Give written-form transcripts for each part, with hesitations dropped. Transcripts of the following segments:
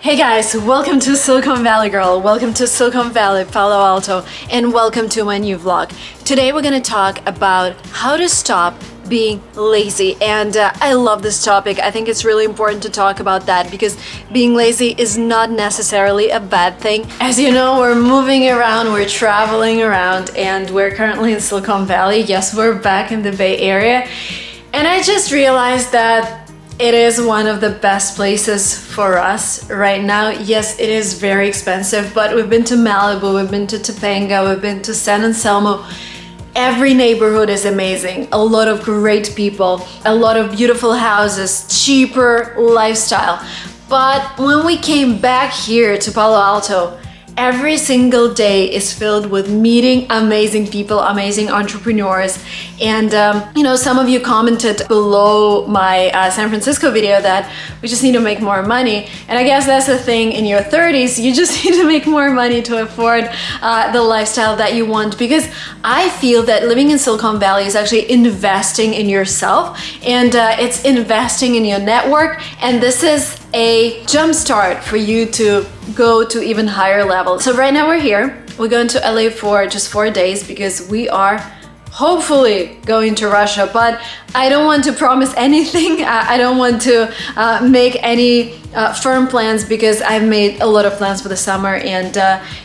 Hey guys, welcome to Silicon Valley Girl, welcome to Silicon Valley, Palo Alto, and welcome to my new vlog. Today we're gonna talk about how to stop being lazy, and I love this topic. I think it's really important to talk about that because being lazy is not necessarily a bad thing. As you know, we're moving around, we're traveling around, and we're currently in Silicon Valley. Yes, we're back in the Bay Area, and I just realized that it is one of the best places for us right now. Yes, it is very expensive, but we've been to Malibu, we've been to Topanga, we've been to San Anselmo. Every neighborhood is amazing. A lot of great people, a lot of beautiful houses, cheaper lifestyle. But when we came back here to Palo Alto, every single day is filled with meeting amazing people, amazing entrepreneurs. And some of you commented below my San Francisco video that we just need to make more money. And I guess that's the thing in your 30s, you just need to make more money to afford the lifestyle that you want. Because I feel that living in Silicon Valley is actually investing in yourself, and it's investing in your network. And this is a jump start for you to go to even higher levels. So right now we're here. We're going to LA for just 4 days because we are hopefully going to Russia, but I don't want to promise anything. I don't want to make any firm plans because I've made a lot of plans for the summer and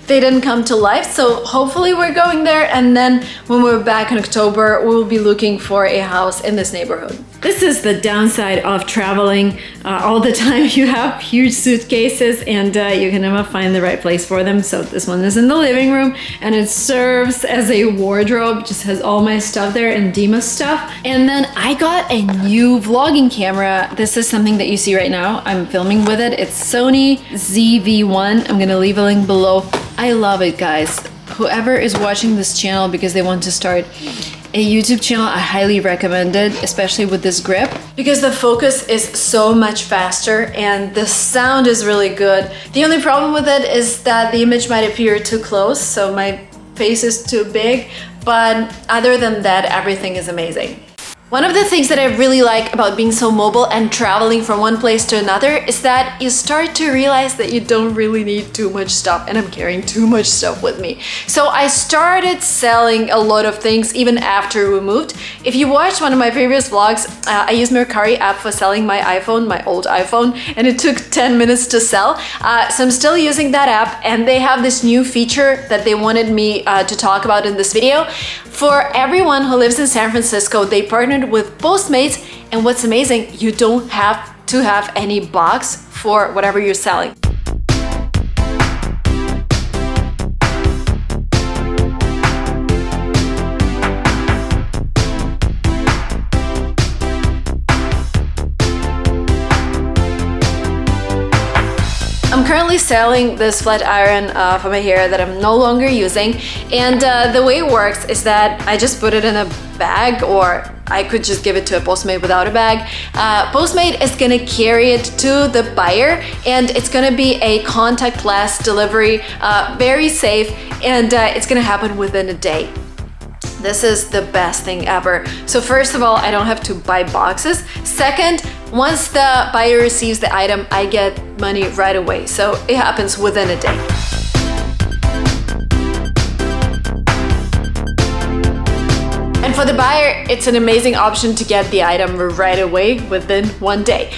they didn't come to life. So hopefully we're going there, and then when we're back in October, we'll be looking for a house in this neighborhood. This is the downside of traveling all the time. You have huge suitcases and you can never find the right place for them. So this one is in the living room and it serves as a wardrobe, just has all my stuff there and Dima's stuff. And then I got a new vlogging camera. This is something that you see right now. I'm filming with it. It's Sony ZV-1. I'm gonna leave a link below. I love it, guys. Whoever is watching this channel because they want to start a YouTube channel, I highly recommend it, especially with this grip, because the focus is so much faster and the sound is really good. The only problem with it is that the image might appear too close, so my face is too big, but other than that, everything is amazing. One of the things that I really like about being so mobile and traveling from one place to another is that you start to realize that you don't really need too much stuff, and I'm carrying too much stuff with me. So I started selling a lot of things even after we moved. If you watched one of my previous vlogs, I used Mercari app for selling my iPhone, my old iPhone, and it took 10 minutes to sell. So I'm still using that app, and they have this new feature that they wanted me to talk about in this video. For everyone who lives in San Francisco, they partnered with Postmates, and what's amazing, you don't have to have any box for whatever you're selling. I'm currently selling this flat iron for my hair that I'm no longer using, and the way it works is that I just put it in a bag, or I could just give it to a Postmate without a bag. Postmate is gonna carry it to the buyer, and it's gonna be a contactless delivery, very safe, and it's gonna happen within a day. This is the best thing ever. So first of all, I don't have to buy boxes. Second, once the buyer receives the item, I get money right away. So it happens within a day. And for the buyer, it's an amazing option to get the item right away within 1 day.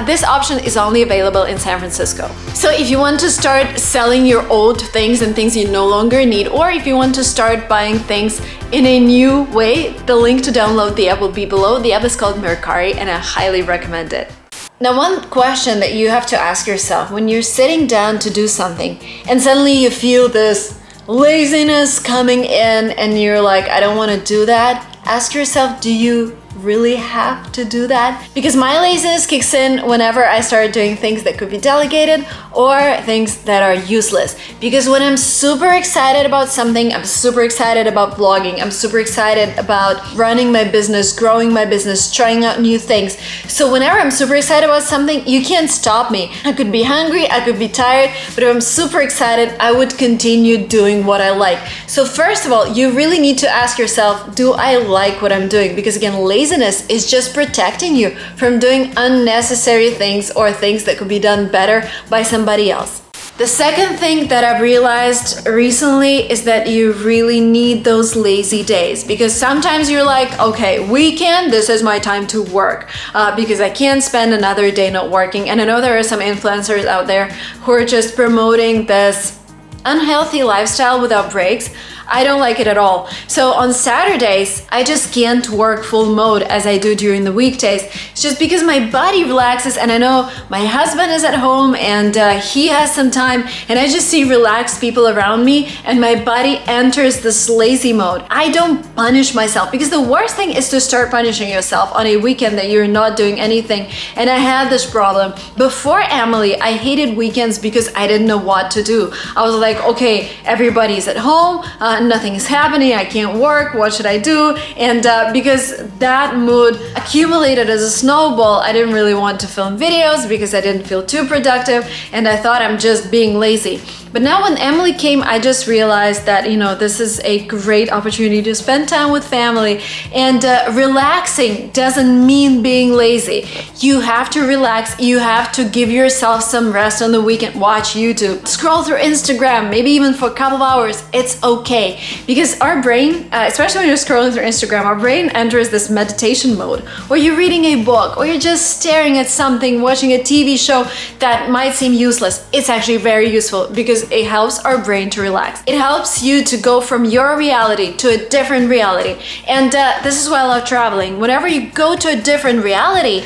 This option is only available in San Francisco. So if you want to start selling your old things and things you no longer need, or if you want to start buying things in a new way, the link to download the app will be below. The app is called Mercari, and I highly recommend it. Now, one question that you have to ask yourself when you're sitting down to do something and suddenly you feel this laziness coming in and you're like, I don't want to do that. Ask yourself, do you really have to do that? Because my laziness kicks in whenever I start doing things that could be delegated or things that are useless. Because when I'm super excited about something, I'm super excited about vlogging, I'm super excited about running my business, growing my business, trying out new things. So whenever I'm super excited about something, you can't stop me. I could be hungry, I could be tired, but if I'm super excited, I would continue doing what I like. So first of all, you really need to ask yourself, do I like what I'm doing? Because again, laziness laziness is just protecting you from doing unnecessary things or things that could be done better by somebody else. The second thing that I've realized recently is that you really need those lazy days, because sometimes you're like, okay, weekend, this is my time to work because I can't spend another day not working. And I know there are some influencers out there who are just promoting this unhealthy lifestyle without breaks. I don't like it at all. So on Saturdays, I just can't work full mode as I do during the weekdays. It's just because my body relaxes, and I know my husband is at home and he has some time, and I just see relaxed people around me and my body enters this lazy mode. I don't punish myself, because the worst thing is to start punishing yourself on a weekend that you're not doing anything. And I had this problem. Before Emily, I hated weekends because I didn't know what to do. I was like, okay, everybody's at home, nothing is happening, I can't work, what should I do? And because that mood accumulated as a snowball, I didn't really want to film videos because I didn't feel too productive, and I thought I'm just being lazy. But now when Emily came, I just realized that, you know, this is a great opportunity to spend time with family, and relaxing doesn't mean being lazy. You have to relax, you have to give yourself some rest on the weekend. Watch YouTube, scroll through Instagram, maybe even for a couple of hours. It's okay, because our brain, especially when you're scrolling through Instagram, our brain enters this meditation mode, or you're reading a book, or you're just staring at something, watching a TV show that might seem useless. It's actually very useful, because it helps our brain to relax. It helps you to go from your reality to a different reality. And this is why I love traveling. Whenever you go to a different reality,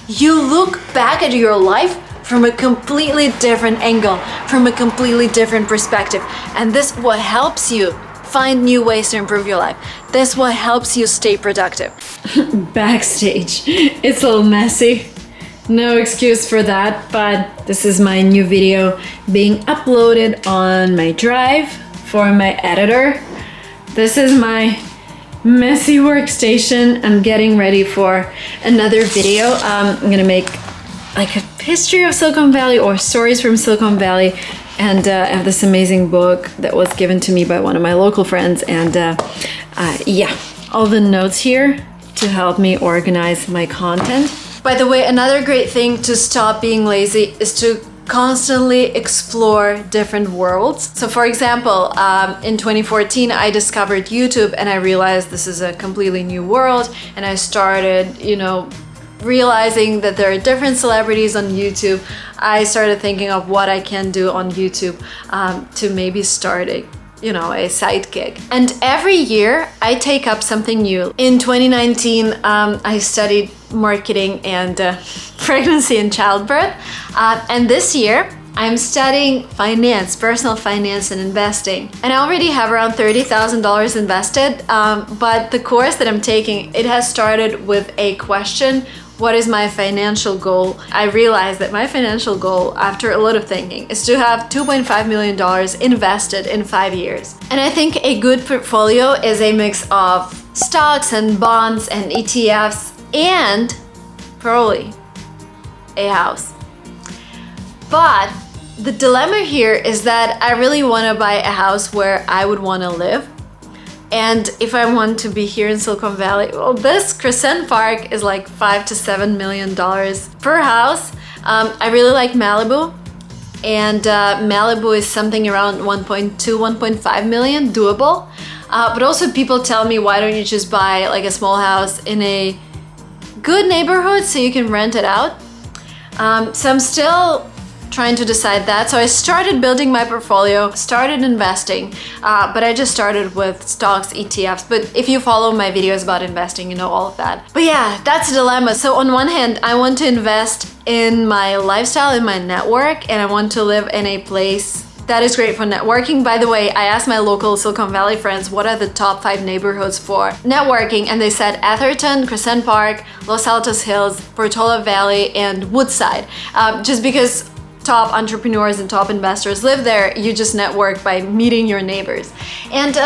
you look back at your life from a completely different angle, from a completely different perspective. And this is what helps you find new ways to improve your life. This is what helps you stay productive. Backstage, it's a little messy. No excuse for that, but this is my new video being uploaded on my drive for my editor. This is my messy workstation. I'm getting ready for another video. I'm gonna make like a history of Silicon Valley or stories from Silicon Valley, and I have this amazing book that was given to me by one of my local friends, and yeah, all the notes here to help me organize my content. By the way, another great thing to stop being lazy is to constantly explore different worlds. So for example, in 2014, I discovered YouTube, and I realized this is a completely new world, and I started, you know, realizing that there are different celebrities on YouTube. I started thinking of what I can do on YouTube to maybe start a side gig. And every year I take up something new. In 2019, I studied marketing and pregnancy and childbirth. And this year, I'm studying finance, personal finance and investing. And I already have around $30,000 invested. But the course that I'm taking, it has started with a question: what is my financial goal? I realized that my financial goal, after a lot of thinking, is to have $2.5 million invested in 5 years. And I think a good portfolio is a mix of stocks and bonds and ETFs and probably a house. But the dilemma here is that I really want to buy a house where I would want to live. And if I want to be here in Silicon Valley, well, this Crescent Park is like $5 to $7 million per house. I really like Malibu, and Malibu is something around 1.2, 1.5 million, doable. But also people tell me, why don't you just buy like a small house in a good neighborhood so you can rent it out? So I'm still trying to decide that. So I started building my portfolio, started investing, but I just started with stocks, ETFs. But if you follow my videos about investing, you know all of that. But yeah, that's a dilemma. So on one hand, I want to invest in my lifestyle, in my network, and I want to live in a place that is great for networking. By the way, I asked my local Silicon Valley friends what are the top 5 neighborhoods for networking, and they said Atherton, Crescent Park, Los Altos Hills, Portola Valley, and Woodside. Just because top entrepreneurs and top investors live there, you just network by meeting your neighbors. And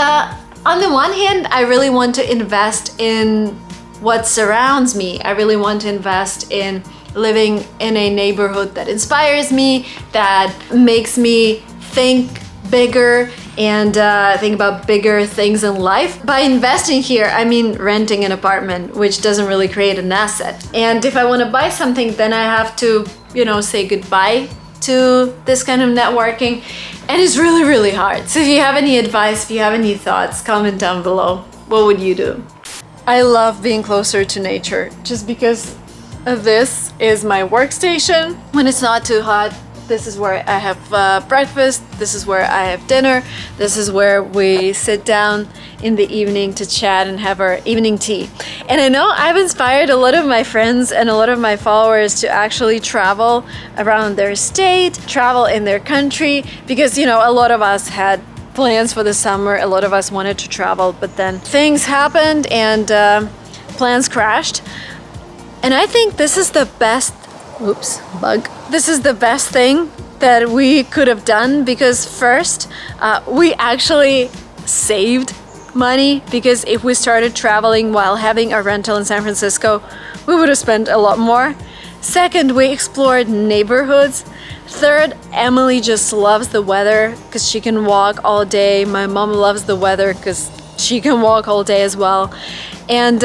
on the one hand, I really want to invest in what surrounds me. I really want to invest in living in a neighborhood that inspires me, that makes me think bigger and think about bigger things in life. By investing here, I mean renting an apartment, which doesn't really create an asset. And if I want to buy something, then I have to, say goodbye to this kind of networking. And it's really, really hard. So if you have any advice, if you have any thoughts, comment down below. What would you do? I love being closer to nature just because this is my workstation. When it's not too hot, this is where I have breakfast, this is where I have dinner, this is where we sit down in the evening to chat and have our evening tea. And I know I've inspired a lot of my friends and a lot of my followers to actually travel around their state, travel in their country, because a lot of us had plans for the summer, a lot of us wanted to travel, but then things happened and plans crashed. And I think this is the best, this is the best thing that we could have done, because first, we actually saved money, because if we started traveling while having a rental in San Francisco, we would have spent a lot more. Second, we explored neighborhoods. Third, Emily just loves the weather because she can walk all day. My mom loves the weather because she can walk all day as well. And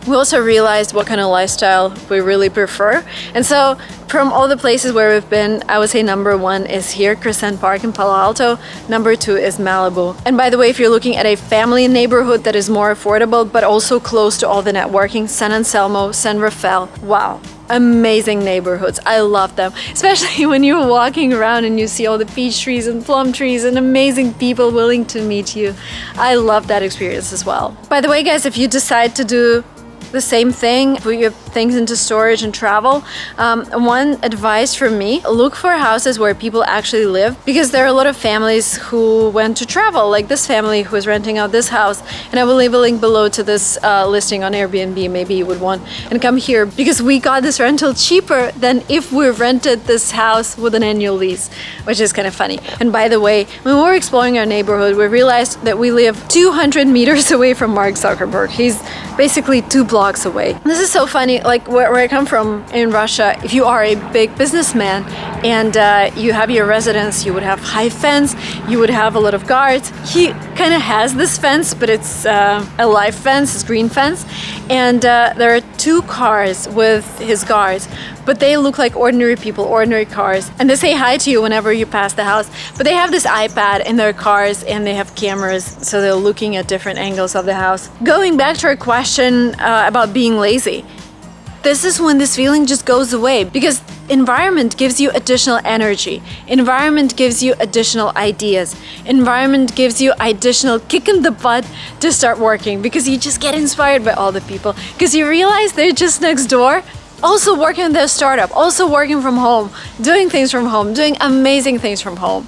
we also realized what kind of lifestyle we really prefer. And so from all the places where we've been, I would say number one is here, Crescent Park in Palo Alto. Number two is Malibu. And by the way, if you're looking at a family neighborhood that is more affordable, but also close to all the networking, San Anselmo, San Rafael, wow. Amazing neighborhoods. I love them, especially when you're walking around and you see all the peach trees and plum trees and amazing people willing to meet you. I love that experience as well. By the way, guys, if you decide to do the same thing, put your things into storage and travel, one advice from me, look for houses where people actually live, because there are a lot of families who went to travel, like this family who is renting out this house, and I will leave a link below to this listing on Airbnb. Maybe you would want and come here, because we got this rental cheaper than if we rented this house with an annual lease, which is kind of funny. And by the way, when we were exploring our neighborhood, we realized that we live 200 meters away from Mark Zuckerberg. He's basically 2 blocks away. This is so funny, like where I come from in Russia, if you are a big businessman and you have your residence, you would have high fence, you would have a lot of guards. He kind of has this fence, but it's a live fence, it's green fence, and there are 2 cars with his guards, but they look like ordinary people, ordinary cars, and they say hi to you whenever you pass the house, but they have this iPad in their cars and they have cameras, so they're looking at different angles of the house. Going back to our question about being lazy, this is when this feeling just goes away, because environment gives you additional energy, environment gives you additional ideas, environment gives you additional kick in the butt to start working, because you just get inspired by all the people, because you realize they're just next door, also working on their startup, also working from home, doing things from home, doing amazing things from home.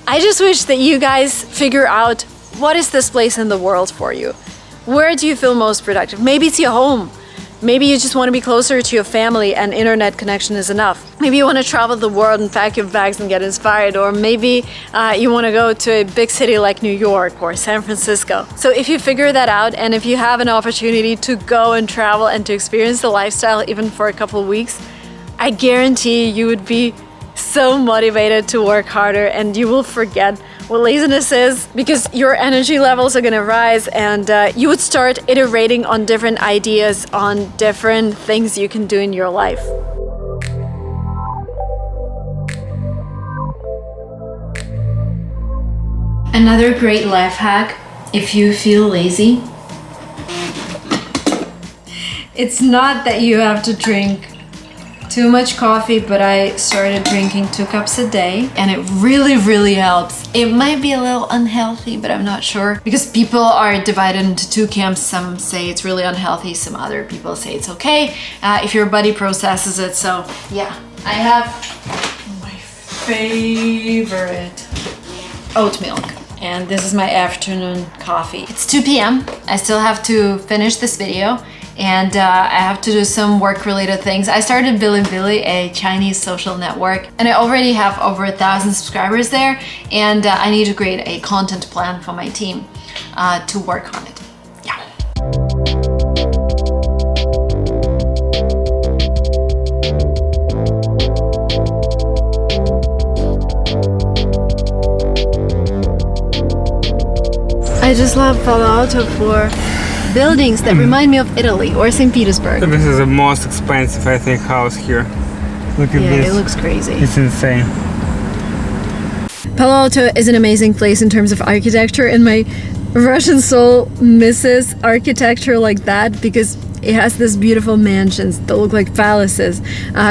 I just wish that you guys figure out, what is this place in the world for you? Where do you feel most productive? Maybe it's your home. Maybe you just want to be closer to your family and internet connection is enough. Maybe you want to travel the world and pack your bags and get inspired, or maybe you want to go to a big city like New York or San Francisco. So if you figure that out, and if you have an opportunity to go and travel and to experience the lifestyle even for a couple of weeks, I guarantee you would be so motivated to work harder, and you will forget what laziness is, because your energy levels are gonna rise, and you would start iterating on different ideas, on different things you can do in your life. Another great life hack, if you feel lazy, it's not that you have to drink too much coffee, but I started drinking 2 cups a day, and it really, really helps. It might be a little unhealthy, but I'm not sure, because people are divided into 2 camps. Some say it's really unhealthy, some other people say it's okay if your body processes it. So yeah, I have my favorite oat milk, and this is my afternoon coffee. It's 2 p.m. I still have to finish this video, and I have to do some work-related things. I started Bilibili, a Chinese social network, and I already have over 1,000 subscribers there, and I need to create a content plan for my team to work on it. Yeah. I just love Palo Alto for buildings that remind me of Italy or St. Petersburg. This is the most expensive, I think, house here. Look at this. Yeah, it looks crazy. It's insane. Palo Alto is an amazing place in terms of architecture, and my Russian soul misses architecture like that because it has these beautiful mansions that look like palaces,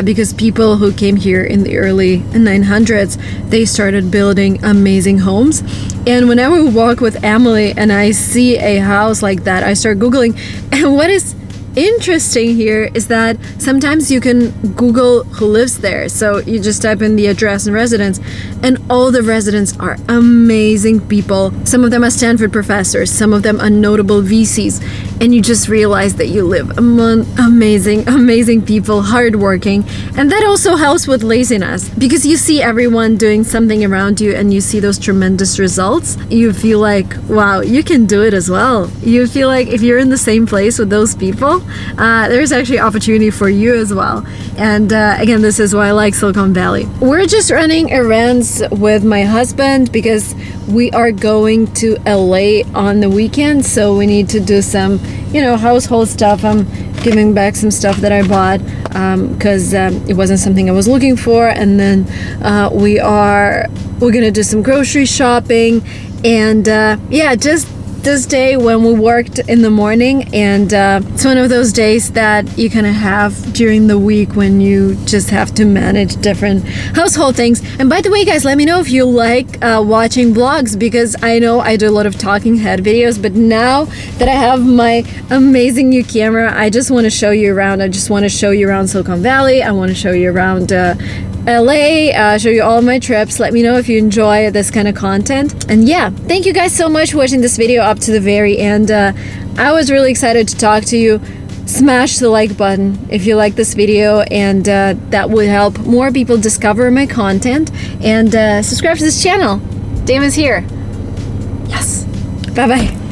because people who came here in the early 900s, they started building amazing homes. And whenever we walk with Emily and I see a house like that, I start Googling. And what is interesting here is that sometimes you can Google who lives there. So you just type in the address and residence, and all the residents are amazing people. Some of them are Stanford professors, some of them are notable VCs, and you just realize that you live among amazing people, hardworking. And that also helps with laziness, because you see everyone doing something around you and you see those tremendous results. You feel like, wow, you can do it as well. You feel like if you're in the same place with those people, there's actually opportunity for you as well. And again, this is why I like Silicon Valley. We're just running errands with my husband because we are going to LA on the weekend, so we need to do some, household stuff. I'm giving back some stuff that I bought because it wasn't something I was looking for. And then we're gonna do some grocery shopping, and just this day when we worked in the morning, and it's one of those days that you kind of have during the week when you just have to manage different household things. And by the way, guys, let me know if you like watching vlogs, because I know I do a lot of talking head videos, but now that I have my amazing new camera, I just want to show you around. I just want to show you around Silicon Valley. I want to show you around LA, show you all of my trips. Let me know if you enjoy this kind of content. And yeah, thank you guys so much for watching this video up to the very end. I was really excited to talk to you. Smash the like button if you like this video, and that would help more people discover my content. And subscribe to this channel. Dama's here. Yes. Bye bye.